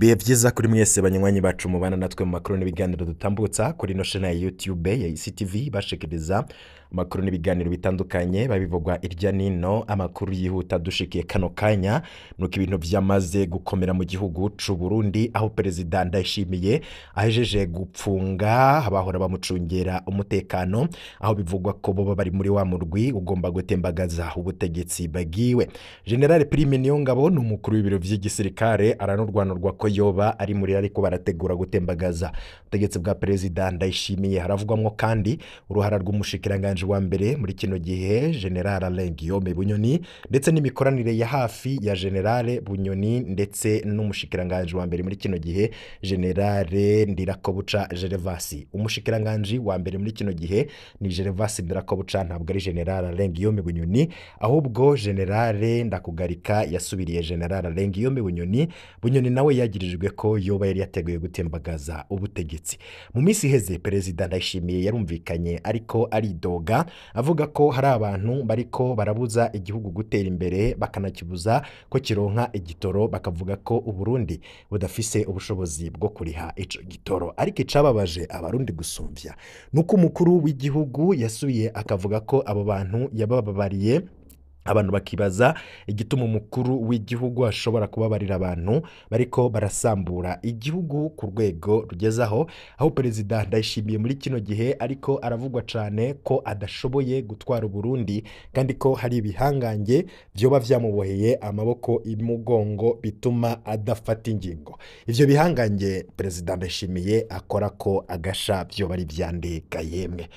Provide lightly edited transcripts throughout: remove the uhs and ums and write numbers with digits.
Bihe vyiza kuri mwese banywanyi bacu mubana natwe mu makuru n'ibiganiro dutambutsa kuri no shana ya YouTube ya ICTV bashikiriza amakuru n'ibiganiro bitandukanye babivugwa irya nino amakuru yihuta dushikiye kano kanya nuko ibintu vyamaze gukomera mu gihugu c'u Burundi aho perezida Ndayishimiye ahejeje gupfunga abahora bamucungera umutekano aho bivugwa ko boba bari muri wa murwi ugomba gutembagaza ubutegetsi bagiwe. General Prime Niyongabo n'umukuru w'ibiro vy'igisirikare aranurwanurwa ko yoba ari muri ariko barategura gutembagaza ubutegetsi bwa perezida Ndayishimiye. Haravugwamwo kandi uruhara rw'umushikiranganje wa mbere muri kino gihe General Alain Guillaume Bunyoni ndetse n'imikoranire ya hafi ya General Bunyoni ndetse n'umushikiranganje wa mbere muri kino gihe General Ndirakobuca Gervasi. Umushikiranganje wa mbere muri kino gihe ni Gervasi Ndirakobuca, ntabwo ari General Alain Guillaume Bunyoni, ahubwo General Ndakugarika yasubiriye General Alain Guillaume Bunyoni. Bunyoni nawe yagirijwe ko yoba yari yateguye gutembagaza ubutegetsi. Mu minsi iheze perezida Ndayishimiye yarumvikanye ariko aridoga avuga ko hari abantu bariko barabuza igihugu gutera imbere bakanakibuza ko kironka igitoro, bakavuga ko Uburundi budafise ubushobozi bwo kuriha ico gitoro. Ariko icababaje abarundi gusumvya nuko umukuru w'igihugu yasubiye akavuga ko abo bantu yabababariye. Abantu bakibaza igituma umukuru w'igihugu ashobora kubabarira abantu bariko barasambura igihugu ku rwego rugezaho aho perezida Ndayishimiye muri kino gihe ariko aravugwa cane ko adashoboye gutwara Burundi kandi ko hari ibihangange vyoba vyamuboheye amaboko imugongo bituma adafata ingingo. Ivyo bihangange perezida Ndayishimiye akora ko agasha vyoba ari vyandeka yemwe.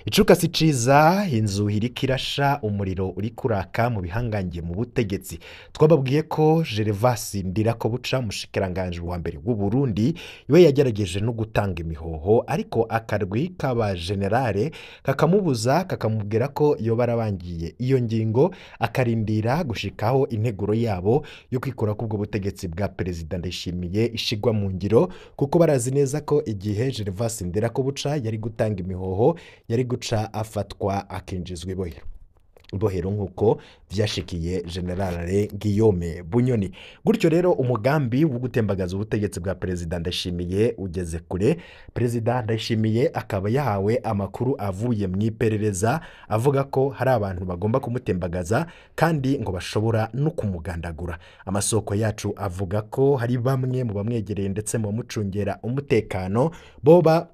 Icuka si ciza, inzu iriko irasha, umuriro uri kuraka mu bihangange mu butegetsi. Twababwiye ko Gervasi Ndirakobuca umushikiranganje wa mbere w'u Burundi iwe yagerageje no gutanga imihoho, ariko akarwi k'aba generale kakamubuza kakamubwira ko yoba arabangiye iyo ngingo akarindira gushikaho integuro yabo yo kwikora kubwo butegetsi bwa perezida Ndayishimiye ishigwa mu ngiro, kuko barazi neza ko igihe Gervasi Ndirakobuca yari gutanga imihoho yari guca afatwa akinjizwa ibohero nk'uko vyashikiye General Guillaume Bunyoni. Gutyo rero umugambi wo gutembagaza ubutegetsi bwa perezida Ndayishimiye ugeze kure. Perezida Ndayishimiye akaba yahawe amakuru avuye mu iperereza avuga ko hari abantu bagomba kumutembagaza kandi ngo bashobora no kumugandagura. Amasoko yacu avuga ko hari bamwe mu bamwegereye ndetse mu bamucungera umutekano boba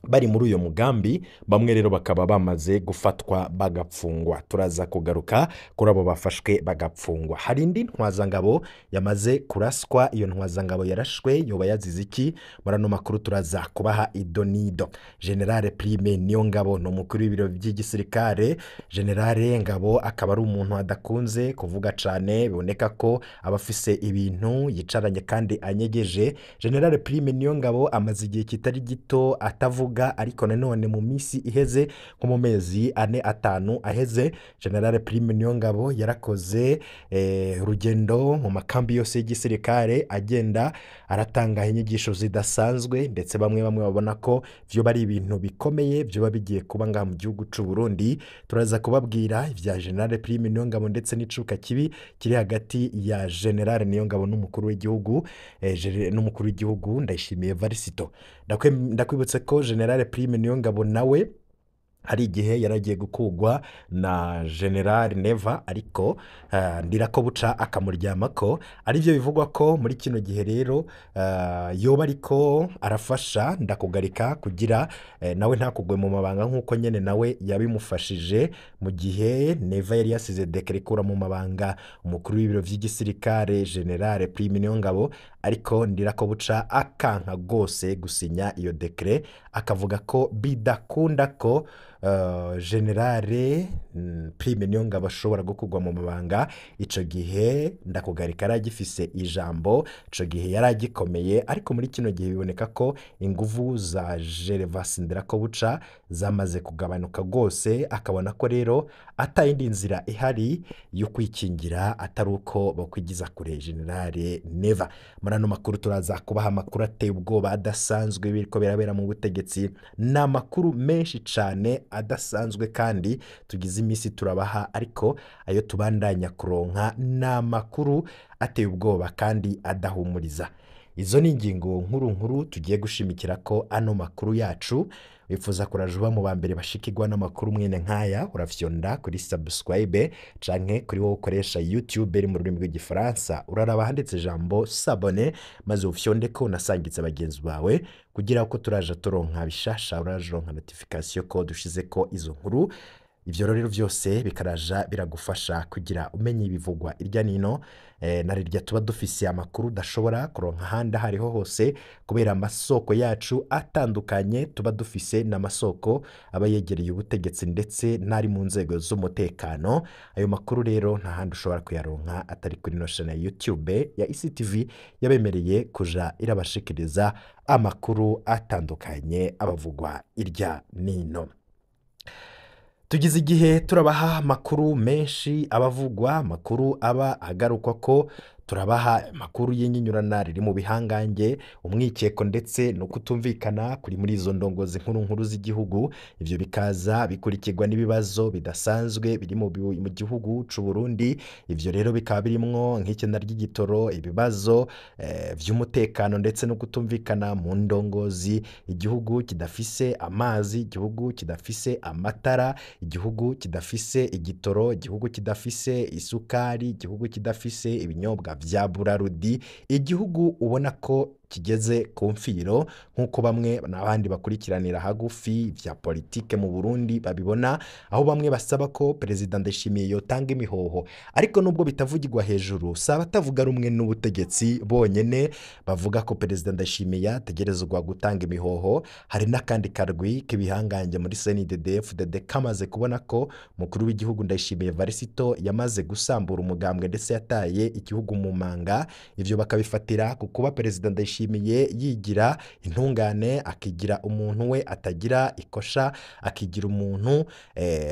bari muri uyo mugambi, bamwe rero bakaba bamaze gufatwa bagapfungwa. Turaza kugaruka kuri abo bafashwe bagapfungwa. Hari indi ntwazangabo yamaze kuraswa. Iyo ntwazangabo yarashwe yoba yazize iki? Murano makuru turaza kubaha idonido. General Prime Niyongabo no mukuru w'ibiro by'igisirikare. General Ngabo akaba ari umuntu adakunze kuvuga cane, biboneka ko abafise ibintu yicaranye kandi anyegeje. General Prime Niyongabo amaze igihe kitari gito atavuga, ariko nanone mu misi iheze nko mu mezi 4-5 aheze General Prime Niyongabo yarakoze urugendo mu makambi yose y'igisirikare agenda aratanga inyigisho zidasanzwe, ndetse bamwe babona ko vyo bari ibintu bikomeye vyo bigiye kuba ngaha mu gihugu c'u Burundi. Turaza kubabwira ivya General Prime Niyongabo ndetse n'icuka kibi kiri hagati ya General Niyongabo n'umukuru w'igihugu Ndayishimiye Varisito. Ndakwibutse ko General Prime Niyongabo nawe hari igihe yaragiye gukugwa na General Neva, ariko Ndirakobuca akamuryamako. Arivyo bivugwa ko muri kino gihe rero yoba ariko arafasha Ndakugarika kugira nawe ntakugwe mu mabanga nk'uko nyene nawe yabimufashije mu gihe Neva yari yasize dekret kura mu mabanga umukuru w'ibiro vy'igisirikare General Prime Niyongabo, ariko Ndirakobuca akanka gose gusinya iyo dekret, akavuga ko bidakunda ko General Prime Niyongabo ashobora gukugwa mu mabanga. Ico gihe Ndakugarika yaragifise ijambo, ico gihe yaragikomeye, ariko muri kino gihe biboneka ko inguvu za Gervasi Ndirakobuca zamaze kugabanuka gose, akabona ko rero atayindi nzira ihari yo kwikingira atari uko bakwigiza kure General Neva. Murano makuru turaza kubaha amakuru ateye ubwoba adasanzwe biriko birabera mu butegetsi, n'amakuru menshi cane adasanzwe kandi tugize imisi turabaha, ariko ayo tubandanya kuronka n'amakuru ateye ubwoba kandi adahumuriza. izo ni ingingo nkuru nkuru tugiye gushimikira ko ano makuru yacu. Wifuza kuraje uba mu bambere bashikirwa n'amakuru mwene nkaya, urafyonda kuri subscribe canke kuri wowe ukoresha YouTube iri mu rurimi rw'igifaransa uraraba handitse ijambo s'abonner maze ufyonde ko unasangitse bagenzi bawe kugira ko turaja turonka bishasha, uraje uronka notification ko dushize ko izo nkuru. Ivyo rero vyose bikaraja biragufasha kugira umenye ibivugwa irya nino, na rirya tuba dufise amakuru dashobora kuronka handi hariho hose kubera amasoko yacu atandukanye. Tuba dufise n'amasoko aba yegereye ubutegetsi ndetse n'ari mu nzego z'umutekano. Ayo makuru rero nta handi ushobora kuyaronka atari kuri no chaîne ya YouTube ya ICTV yabemereye kuja irabashikiriza amakuru atandukanye abavugwa irya nino. Tugize igihe turabaha amakuru menshi abavugwa, amakuru aba agarukwa ko turabaha amakuru y'inyinyurana riri mu bihangange, umwikeko ndetse no kutumvikana kuri muri izo ndongozi nkuru nkuru z'igihugu. Ivyo bikaza bikurikirwa n'ibibazo bidasanzwe biri mu gihugu c'u Burundi. Ivyo rero bikaba birimwo nk'ikena ry'igitoro, ibibazo vy'umutekano ndetse no kutumvikana mu ndongozi, igihugu kidafise amazi, igihugu kidafise amatara, igihugu kidafise igitoro, igihugu kidafise isukari, igihugu kidafise ibinyobwa vya burarudi, igihugu ubona ko kigeze ku mfiro nk'uko bamwe n'abandi bakurikiranira hagufi vya politike mu Burundi babibona, aho bamwe basaba ko Perezida Ndayishimiye yotanga imihoho. Ariko nubwo bitavugirwa hejuru, saba tavuga rumwe n'ubutegetsi bonyene bavuga ko Perezida Ndayishimiye ategerezwa gutanga imihoho. Hari n'akandi karwi k'ibihangange muri CNDD-FDD kamaze kubona ko mukuru w'igihugu Ndayishimiye Varisito yamaze gusambura umugambwe ndetse yataye igihugu mu manga. Ivyo bakabifatira ku kuba Perezida Ndayishimiye yigira intungane, akigira umuntu we atagira ikosha, akigira umuntu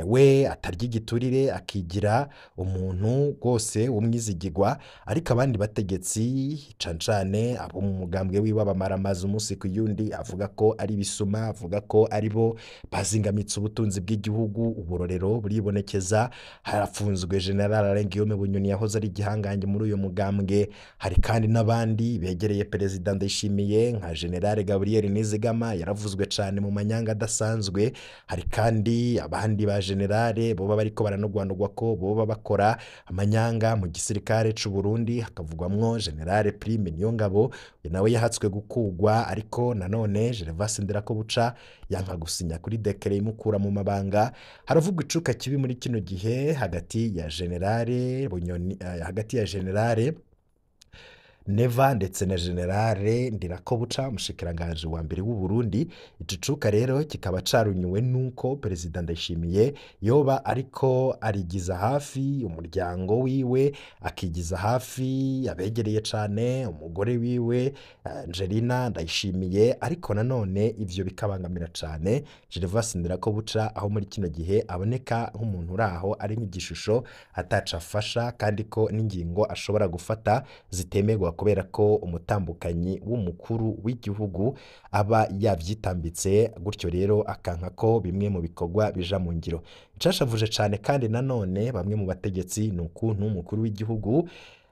we atarya igiturire, akigira umuntu rwose w'umwizigirwa. Ariko abandi bategetsi cancane abo mu mugambwe wiwe bamaramaza umunsi ku yundi, avuga ko ari bisuma, avuga ko ari bo bazingamitse ubutunzi bw'igihugu. Uburorero buribonekeza, harafunzwe General Alain Guillaume Bunyoni yahoze ari igihangange muri uyo mugambwe. Hari kandi n'abandi begereye Perezida Ndayishimiye nka General Gabriel Nizigama yaravuzwe cane mu manyanga adasanzwe. Hari kandi abandi ba generale boba bariko baranogwanogwa ko boba bakora amanyanga mu gisirikare c'u Burundi, hakavugwamwo General Prime Niyongabo nawe yahatswe gukugwa, ariko nanone Gervas Ndirakobuca yanka gusinya kuri dekere imukura mu mabanga. Haravugwa icuka kibi muri kino gihe hagati ya General Bunyoni, hagati ya General Neva ndetse na Generale Ndirakobuca umushikiranganje wa mbere w'u Burundi. Icucuka rero kikaba carunyuwe nuko Perezida Ndayishimiye yoba ariko arigiza hafi umuryango wiwe, akigiza hafi abegereye cane umugore wiwe Angelina Ndayishimiye. Ariko nanone ivyo bikabangamira cane Gervas Ndirakobuca, aho muri kino gihe aboneka nk'umuntu uraho ari nk'igishusho ataca afasha, kandi ko n'ingingo ashobora gufata zitemerwa kubera ko umutambukanyi w'umukuru w'igihugu aba yavyitambitse. Gutyo rero akanka ko bimwe mu bikorwa bija mu ngiro. Icashavuje cane kandi nanone bamwe mu bategetsi n'ukuntu umukuru w'igihugu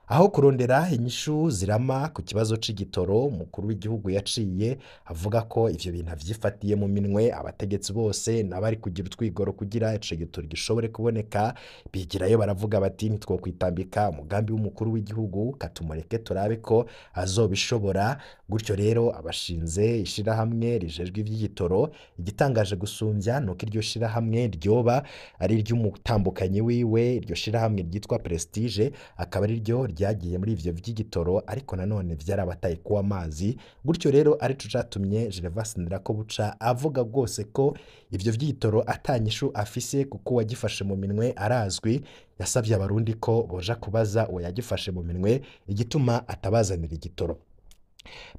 aho kurondera inyishu zirama ku kibazo c'igitoro, umukuru w'igihugu yaciye avuga ko ivyo bintu avyifatiye mu minwe. Abategetsi bose nabari kugira utwigoro kugira ico gitoro gishobore kuboneka, bigirayo baravuga bati ntitwokwitambika umugambi w'umukuru w'igihugu, katumureke turabe ko azobishobora. Gutyo rero abashinze ishirahamwe rijejwe ivy'igitoro, igitangaje gusumvya nuko iryo shirahamwe ryoba ari iry'umutambukanyi wiwe. Iryo shirahamwe ryitwa Prestige akaba ari ryo ryagiye muri ivyo vy'igitoro, ariko nanone vyarabataye kuwa amazi. Gutyo rero arico catumye Gervas Ndirakobuca avuga rwose ko ivyo vy'igitoro atanyishu afise kuko wagifashe mu minwe arazwi. Yasavye abarundi ko boja kubaza uwo yagifashe mu minwe igituma atabazanira igitoro.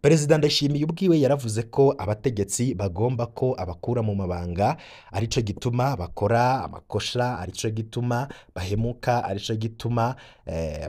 Perezida Ndayishimiye ubwiwe yaravuze ko abategetsi bagomba ko abakura mu mabanga, arico gituma bakora amakosha, arico gituma bahemuka, arico gituma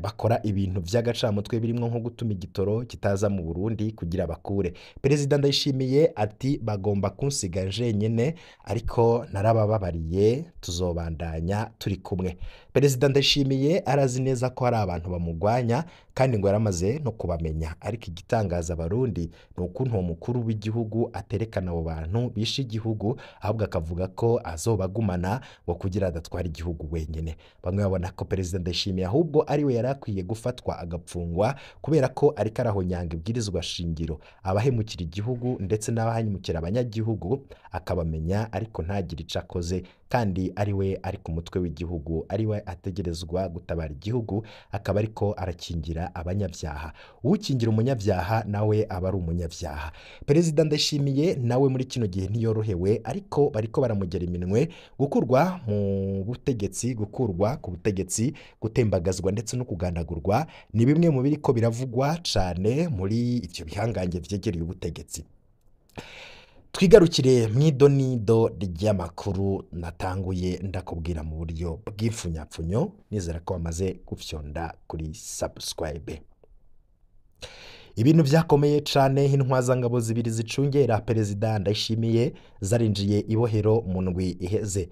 bakora ibintu vy'agacamutwe birimwo nko gutuma igitoro kitaza mu Burundi kugira bakure. Perezida Ndayishimiye ati bagomba kunsiga jenyene, ariko narabababariye, tuzobandanya turi kumwe. Perezida Ndayishimiye arazi neza ko hari abantu bamugwanya kandi ngo yaramaze no kubamenya, ariko igitangaza gitangaza abarundi ni ukuntu uwo mukuru w'igihugu aterekana abo bantu bishe igihugu, ahubwo akavuga ko azobagumana ngo kugira adatwara igihugu wenyine. Bamwe babona ko Perezida Ndayishimiye ahubwo ari we yari akwiye gufatwa agapfungwa kubera ko ariko arahonyanga ibwirizwa shingiro, abahemukira igihugu ndetse n'abahemukira abanyagihugu akabamenya ariko ntagire ico akoze, kandi ari we ari ku mutwe w'igihugu, ari we ategerezwa gutabara igihugu, akaba ariko arakingira abanyabyaha. Ukingira umunyabyaha nawe aba ari umunyabyaha. Perezida Ndayishimiye nawe muri kino gihe ntiyorohewe, ariko bariko baramugera iminwe, gukurwa ku butegetsi, gutembagazwa ndetse no kugandagurwa ni bimwe mu biriko biravugwa cane muri ivyo bihangange vyegereye ubutegetsi. Twigarukire mw'idonido ry'amakuru natanguye ndakubwira mu buryo bw'ipfunyapfunyo, nizera ko wamaze gufyonda kuri subscribe. Ibintu vyakomeye cane, intwazangabo zibiri zicungera Perezida Ndayishimiye zarinjiye ibohero mu ndwi iheze.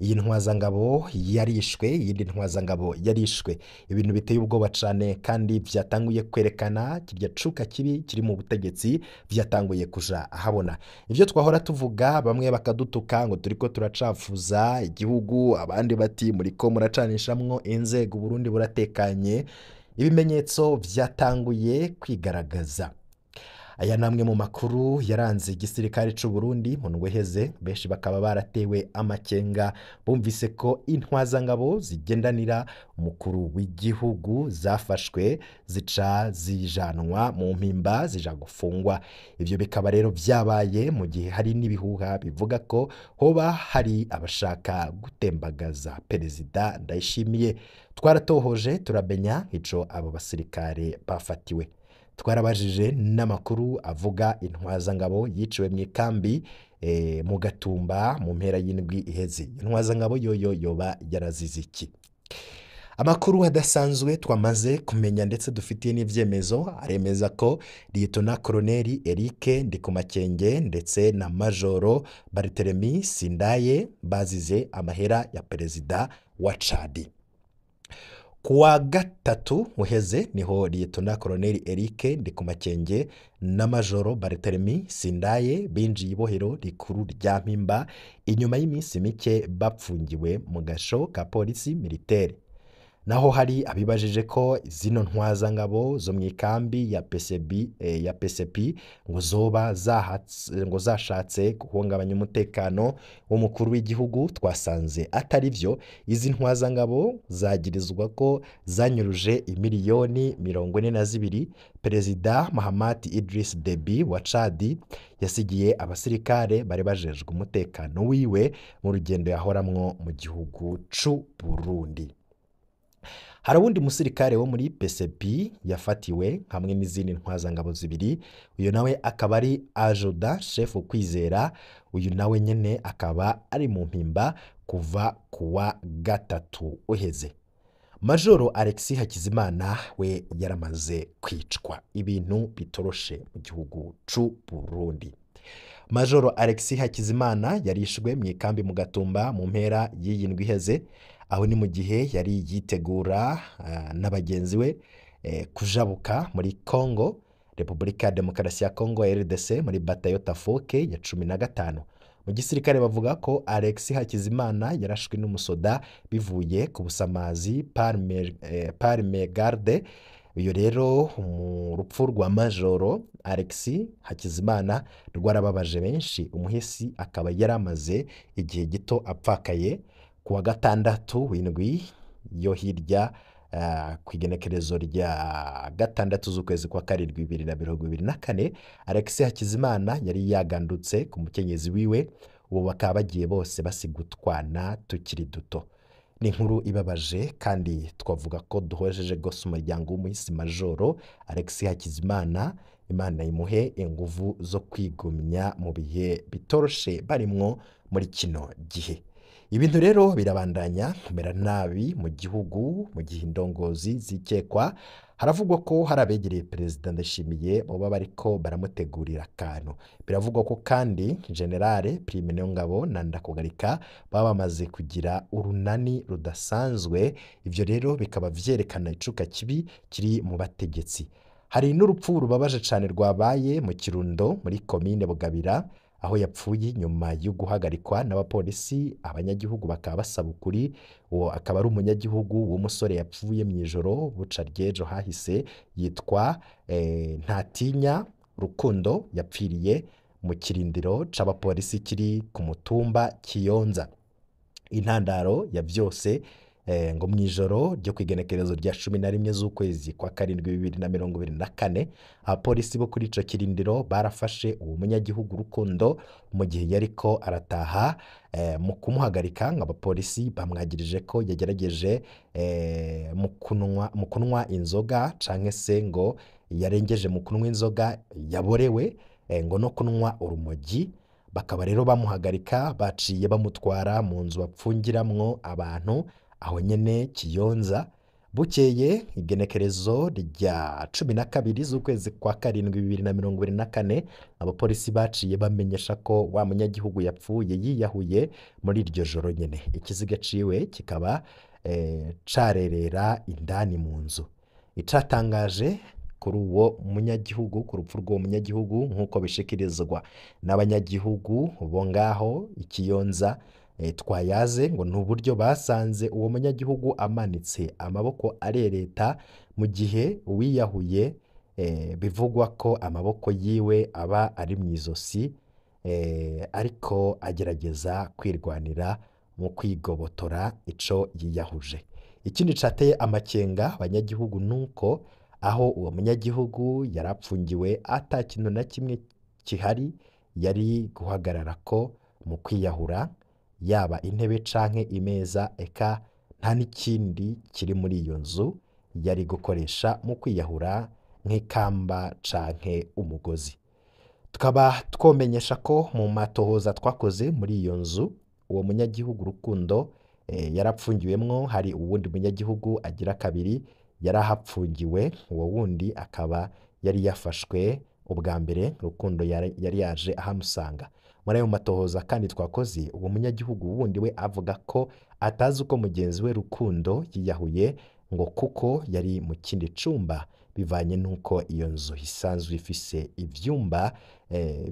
Iyi ntwazangabo yarishwe, iyindi ntwazangabo yarishwe. Ibintu biteye ubwoba cane kandi vyatanguye kwerekana kirya cuka kibi kiri mu butegetsi, vyatanguye kuja ahabona. Ivyo twahora tuvuga bamwe bakadutuka ngo turiko turacafuza igihugu, abandi bati muriko muracanishamwo inzego, Burundi buratekanye, ibimenyetso vyatanguye kwigaragaza. Aya namwe mu makuru yaranze igisirikare c'u Burundi mu ndwi iheze, benshi bakaba baratewe amakenga bumvise ko intwazangabo zigendanira umukuru w'igihugu zafashwe zica zijanwa mu mpimba zija gufungwa. Ivyo bikaba rero vyabaye mu gihe hari n'ibihuha bivuga ko hoba hari abashaka gutembagaza Perezida Ndayishimiye. Twaratohoje turamenya ico abo basirikare bafatiwe. Twarabajije n'amakuru avuga intwazangabo yiciwe mw'ikambi mu Gatumba mu mpera y'indwi iheze. Intwazangabo yoyo yoba yarazize iki? Amakuru adasanzwe twamaze kumenya ndetse dufitiye n'ivyemezo aremeza ko Lieutenant Colonel Eric Ndikumakenge ndetse na Majoro Barthelemy Sindaye bazize amahera ya Perezida wa Chad. Kuwa gatatu uheze niho Lieutenant Colonel Eric Ndikumakenge na Majoro Barthelemy Sindaye binjiye ibohero rikuru rya Mpimba inyuma y'iminsi mike bapfungiwe mu gasho ka polisi militaire. Naho hari abibajije ko zino ntwazangabo zo mw'ikambi ya PCP ngo zoba zashatse guhungabanya umutekano w'umukuru w'igihugu, twasanze atari vyo. Izi ntwazangabo zagirizwa ko zanyuruje imiliyoni 42 Perezida Mahamat Idriss Deby wa Chad yasigiye abasirikare bari bajejwe umutekano wiwe mu rugendo yahoramwo mu gihugu c'u Burundi. Hari uwundi musirikare wo muri PCP yafatiwe hamwe n'izindi ntwazangabo zibiri, uyu nawe akaba ari Ajuda Chef Kwizera, uyu nawe nyene akaba ari mu mpimba kuva kuwa gatatu uheze. Majoro Alexis Hakizimana we yaramaze kwicwa. Ibintu bitoroshe mu gihugu c'u Burundi. Majoro Alexis Hakizimana yarishwe mw'ikambi mu Gatumba mu mpera y'iyi ndwi iheze, aho ni mu gihe yari yitegura n'abagenzi we kujabuka muri Congo, Repubulika ya Demokarasi ya Congo RDC, muri batayo Tafoke ya 15. Mu gisirikare bavuga ko Alexis Hakizimana yarashwe n'umusoda bivuye ku busamazi Parme Garde. Uyo rero urupfu rwa Majoro Alexis Hakizimana rwarababaje benshi, umuhisi akaba yaramaze igihe gito apfakaye. Kuwa gatandatu w'indwi yo hirya kwigenekerezo rya gatandatu z'ukwezi kwa karindwi 2024, Alexis Hakizimana yari yagandutse ku mukenyezi wiwe, ubu bakaba bagiye bose basigutwana tukiri duto. Ni inkuru ibabaje kandi twavuga ko duhojeje gose umuryango w'umuhisi Majoro Alexis Hakizimana. Imana imuhe inguvu zo kwigumya mu bihe bitoroshe barimwo muri kino gihe. Ibintu rero birabandanya kumera nabi mu gihugu, mu gihe indongozi zikekwa. Haravugwa ko hari abegereye Perezida Ndayishimiye boba bariko baramutegurira akantu. Biravugwa ko kandi Generale Prime Niyongabo na Ndakugarika baba bamaze kugira urunani rudasanzwe. Ivyo rero bikaba vyerekana icuka kibi kiri mu bategetsi. hari n'urupfu rubabaje cane rwabaye mu Kirundo muri komine Bugabira aho yapfuye nyuma yo guhagarikwa n'abapolisi, abanyagihugu bakaba basaba ukuri. Uwo akaba ari umunyagihugu w'umusore yapfuye mw'ijoro buca ry'ejo hahise yitwa Ntatinya Rukundo, yapfiriye mu kirindiro c'abapolisi kiri ku mutumba Kiyonza. Intandaro ya vyose ngo mw'ijoro ryo kw'igenekerezo rya 11 z'ukwezi kwa karindwi 2024 abapolisi bo kuri ico kirindiro barafashe uwo munyagihugu Rukundo mu gihe yariko arataha. Mu kumuhagarika ngo abapolisi bamwagirije ko yagerageje mu kunwa inzoga canke se ngo yarengeje mu kunwa inzoga yaborewe ngo no kunwa urumogi. Bakaba rero bamuhagarika, baciye bamutwara mu nzu bapfungiramwo abantu aho nyene Kiyonza. Bukeye igenekerezo rya 12 z'ukwezi kwa karindwi 2024 abapolisi baciye bamenyesha ko wa munyagihugu yapfuye yiyahuye muri iryo joro nyene. Ikiziga ciwe kikaba carerera indani mu nzu. Icatangaje kuri uwo munyagihugu, ku rupfu rw'uwo munyagihugu nk'uko bishikirizwa n'abanyagihugu bo ngaho Ikiyonza twayaze, ngo n'uburyo basanze uwo munyagihugu amanitse amaboko arereta mu gihe uwiyahuye bivugwa ko amaboko yiwe aba ari mw'izosi ariko agerageza kwirwanira mu kwigobotora ico yiyahuje. Ikindi cateye amakenga abanyagihugu nuko aho uwo munyagihugu yarapfungiwe ata kintu na kimwe kihari yari guhagararako mu kwiyahura, yaba intebe canke imeza, eka nta n'ikindi kiri muri iyo nzu yari gukoresha mu kwiyahura nk'ikamba canke umugozi. Tukaba twomenyesha ko mu matohoza twakoze muri iyo nzu uwo munyagihugu Rukundo yarapfungiwemwo hari uwundi munyagihugu agira kabiri yarahapfungiwe. Uwo wundi akaba yari yafashwe ubwa mbere Rukundo yari yaje ahamusanga. Muri ayo matohoza kandi twakoze uwo munyagihugu wundi we avuga ko atazi uko mugenzi we Rukundo yiyahuye ngo kuko yari mu kindi cumba, bivanye n'uko iyo nzu isanzwe ifise ivyumba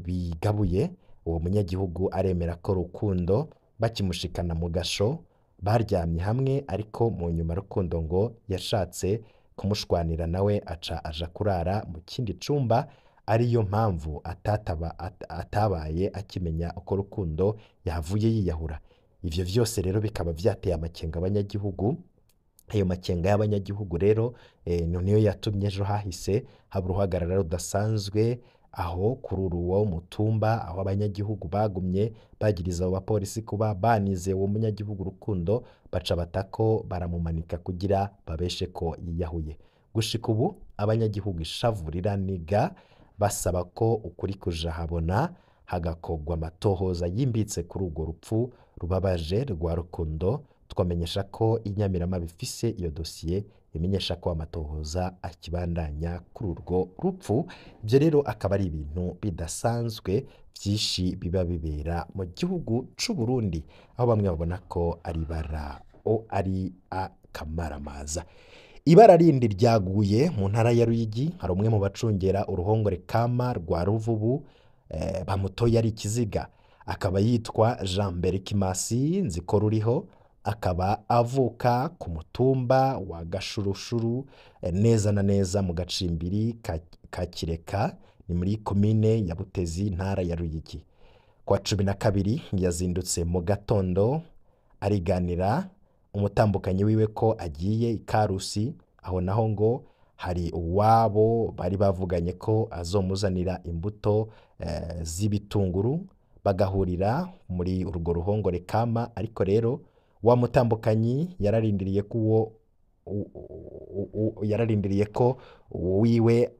bigabuye. Uwo munyagihugu aremera ko Rukundo bakimushikana mu gasho baryamye hamwe, ariko mu nyuma Rukundo ngo yashatse kumushwanira nawe aca aja kurara mu kindi cumba, ariyo mpamvu atabaye akimenya uko Rukundo yahavuye yiyahura. Ivyo vyose rero bikaba vyateye amakenga abanyagihugu. Ayo makenga y'abanyagihugu rero niyo yatumye ejo hahise haba uruhagarara rudasanzwe aho kuri uwo mutumba, aho abanyagihugu bagumye bagiriza abo bapolisi kuba banize uwo munyagihugu Rukundo, baca batako baramumanika kugira babeshe ko yiyahuye. Gushika ubu abanyagihugu ishavu riraniga basaba ko ukuri kuja habona, hagakorwa amatohoza yimbitse kuri urwo rupfu rubabaje rwa Rukundo. Twamenyesha ko Inyamirama bifise iyo dosiye imenyesha ko amatohoza akibandanya kuri urwo rupfu. Ivyo rero akaba ari ibintu bidasanzwe vyinshi biba bibera mu gihugu c'u Burundi, aho bamwe babona ko ari akamaramaza. Ibara rindi ryaguye mu ntara ya Ruyigi, hari umwe mu bacungera uruhongore kama rwa Ruvubu bamutoye ari ikiziga, akaba yitwa Jean Mbere Kimasi Nzikoruriho, akaba avuka ku mutumba wa Gashurushuru neza na neza mu gacimbiri ka Kireka, ni muri komine ya Butezi ntara ya Ruyigi. Kwa 12 yazindutse mu gatondo ariganira umutambukanyi wiwe ko agiye ikarusi, aho naho ngo hari uwabo bari bavuganye ko azomuzanira imbuto z'ibitunguru, bagahurira muri urwo ruhongore kama. Ariko rero wa mutambukanyi yararindiriye ko wiwe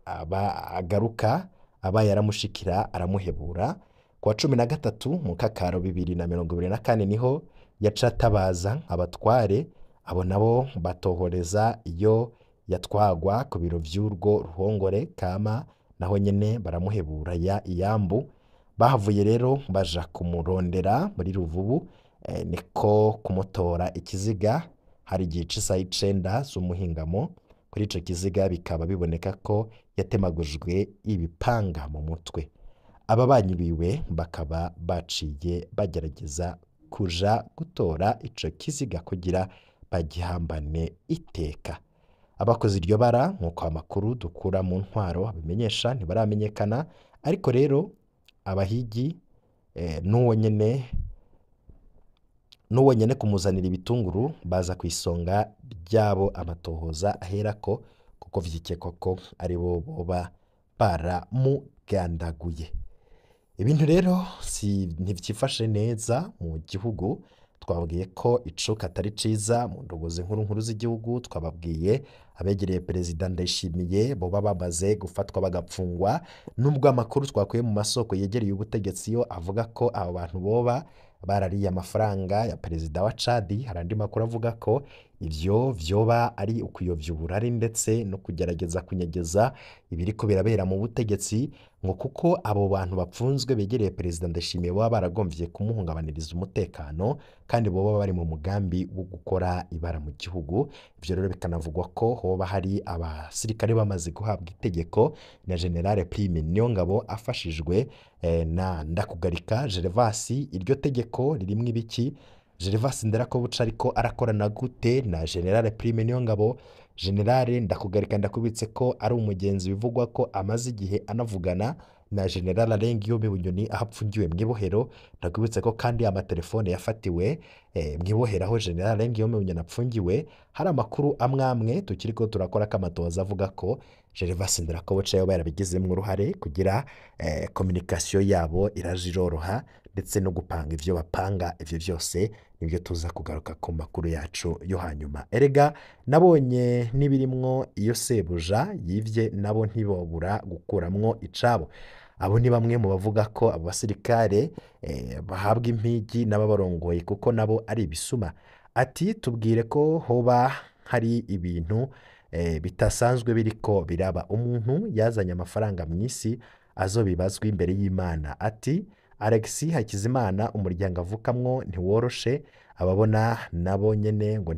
agaruka, aba yaramushikira aramuhebura. Kwa 13 mu kakaro 2024 niho yaca atabaza abatware, abo nabo batohoreza iyo yatwagwa ku biro vy'urwo ruhongore kama, naho nyene baramuhebura iyambu. Bahavuye rero baja kumurondera muri Ruvubu, niko kumutora ikiziga hari igihe c'isaha 9 z'umuhingamo kuri ico kiziga bikaba biboneka ko yatemagujwe ibipanga mu mutwe. Ababanyi biwe bakaba baciye bagerageza kuja gutora ico kiziga kugira bagihambane iteka. Abakoze iryo bara nk'uko amakuru dukura mu ntwaro abimenyesha ntibaramenyekana, ariko rero abahigi n'uwo nyene kumuzanira ibitunguru baza ku isonga ry'abo amatohoza aherako, kuko vyikekwa ko aribo boba baramugandaguye. Ibintu rero ntivyifashe neza mu gihugu. Twababwiye ko icuka atari ciza mu ndongozi nkuru z'igihugu. Twababwiye abegereye Perezida Ndayishimiye boba bamaze gufatwa bagapfungwa, nubwo amakuru twakuye mu masoko yegereye ubutegetsi yo avuga ko abo bantu boba barariye amafaranga ya Perezida wa Chad. Hari andi makuru avuga ko ivyo vyoba ari ukuyovya uburari ndetse no kugerageza kunyegeza ibiriko birabera mu butegetsi, ngo kuko abo bantu bapfunzwe begereye Perezida Ndayishimiye boba baragomvye kumuhungabaniriza umutekano kandi boba bari mu mugambi wo gukora ibara mu gihugu. Ivyo rero bikanavugwa ko hoba hari abasirikare bamaze guhabwa itegeko na General Prime Niyongabo afashijwe na Ndakugarika Gervasi. Iryo tegeko ririmwo ibiki? Gervasi Nderakobuca ariko arakorana gute na General Prime Niyongabo? General Ndakugarika ndakubitse ko ari umugenzi bivugwa ko amaze igihe anavugana na General Arenguiyome Bunyoni aho apfungiwe mw'ibohero. Ndakubitse ko kandi amatelefone yafatiwe mw'ibohero aho General Arenguiyome Bunyoni apfungiwe. Hari amakuru amwe tukiriko turakora kamatoza avuga ko Gervasi Nderakobuca yoba yarabigizemwo uruhare kugira communication yabo iraje iroroha, ndetse no gupanga ivyo bapanga. Ivyo vyose nibyo tuza kugaruka ku makuru yacu yo hanyuma. Erega nabonye nibirimwo iyo sebuja yivye nabo ntibobura gukuramwo icabo. Abo ni bamwe mu bavuga ko abo basirikare bahabwa impigi n'ababarongoye kuko nabo ari ibisuma. Ati tubwire ko hoba hari ibintu bitasanzwe biriko biraba. Umuntu yazanye amafaranga mw'isi azobibazwa imbere y'Imana. Ati Alexis Hakizimana umuryango avukamwo ntiworoshe, ababona nabo nyene ngo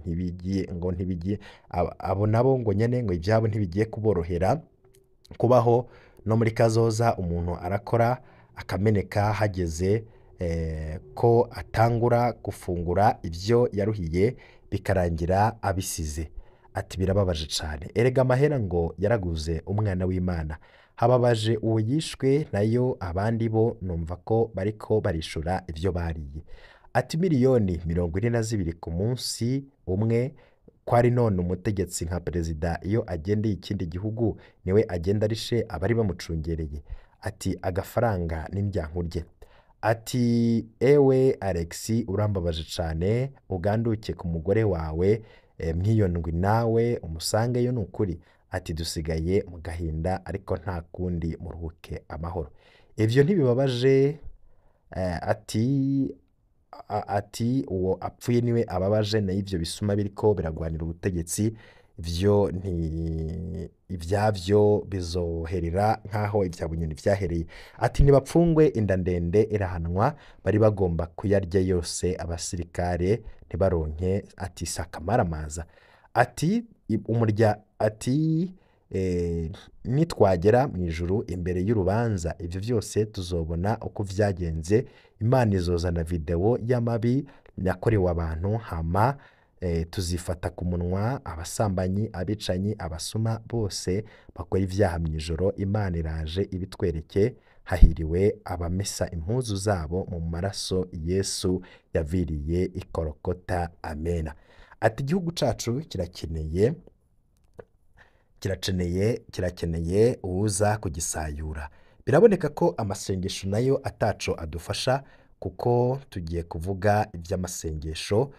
ntibigiye abo nabo ngo nyene ngo ivyabo ntibigiye kuborohera kubaho no muri kazoza. Umuntu arakora akameneka hageze ko atangura gufungura ivyo yaruhiye bikarangira abisize. Ati birababaje cane. Erega amahera ngo yaraguze umwana w'Imana. Hababaje uwo yishwe, nayo abandi bo numva ko bariko barishura ivyo bariye. Ati miliyoni 42 ku munsi umwe, kwari none umutegetsi nka Perezida iyo agendeye ikindi gihugu niwe agenda arishe abari bamucungereye. Ati agafaranga n'indyankurye. Ati ewe Alexis urambabaje cane, uganduke ku mugore wawe mw'iyo ndwi nawe umusangeyo nukuri. Ati dusigaye mu gahinda ariko nta kundi muruhuke amahoro. Ivyo ntibibabaje? Ati uwo apfuye niwe ababaje, na ivyo bisuma biriko biragwanira ubutegetsi vyo ivyavyo bizoherera nkaho ivya Bunyoni vyahereye. Ati nibapfungwe, inda ndende irahanwa, bari bagomba kuyarya yose abasirikare ntibaronke. Ati sakamaramaza. Ati nitwagera mw'ijuru imbere y'urubanza ivyo vyose tuzobona uko vyagenze. Imana izozana video y'amabi yakorewe abantu, hama tuzifata ku munwa abasambanyi, abicanyi, abasuma bose bakora ivyaha mw'ijoro. Imana iraje ibitwereke. Hahiriwe abamesa impuzu zabo mu maraso Yesu yaviriye ikorokota. Amena. Ati igihugu cacu kirakeneye uwuza kugisayura. Biraboneka ko amasengesho nayo ataco adufasha, kuko tugiye kuvuga ivy'amasengesho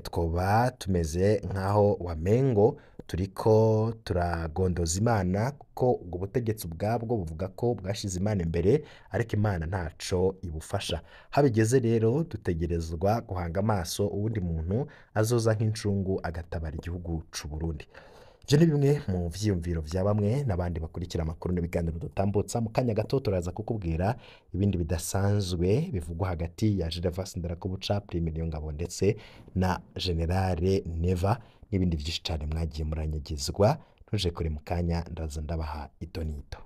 twoba tumeze nkaho wamengo turiko turagondoza Imana, kuko ubwo butegetsi ubwabwo buvuga ko bwashize Imana imbere, ariko Imana ntaco ibufasha. Habigeze rero dutegerezwa guhanga amaso uwundi muntu azoza nk'incungu agatabara igihugu c'u Burundi. Ivyo ni bimwe mu vyiyumviro vya bamwe n'abandi bakurikira amakuru n'ibiganiro dutambutsa. Mu kanya gato turaza kukubwira ibindi bidasanzwe bivugwa hagati ya Gervasi Nderakobuca, Prime Niyongabo ndetse na General Neva, n'ibindi vyinshi cane mwagiye muranyegezwa. ntuje kure mu kanya ndaza ndabaha itonito.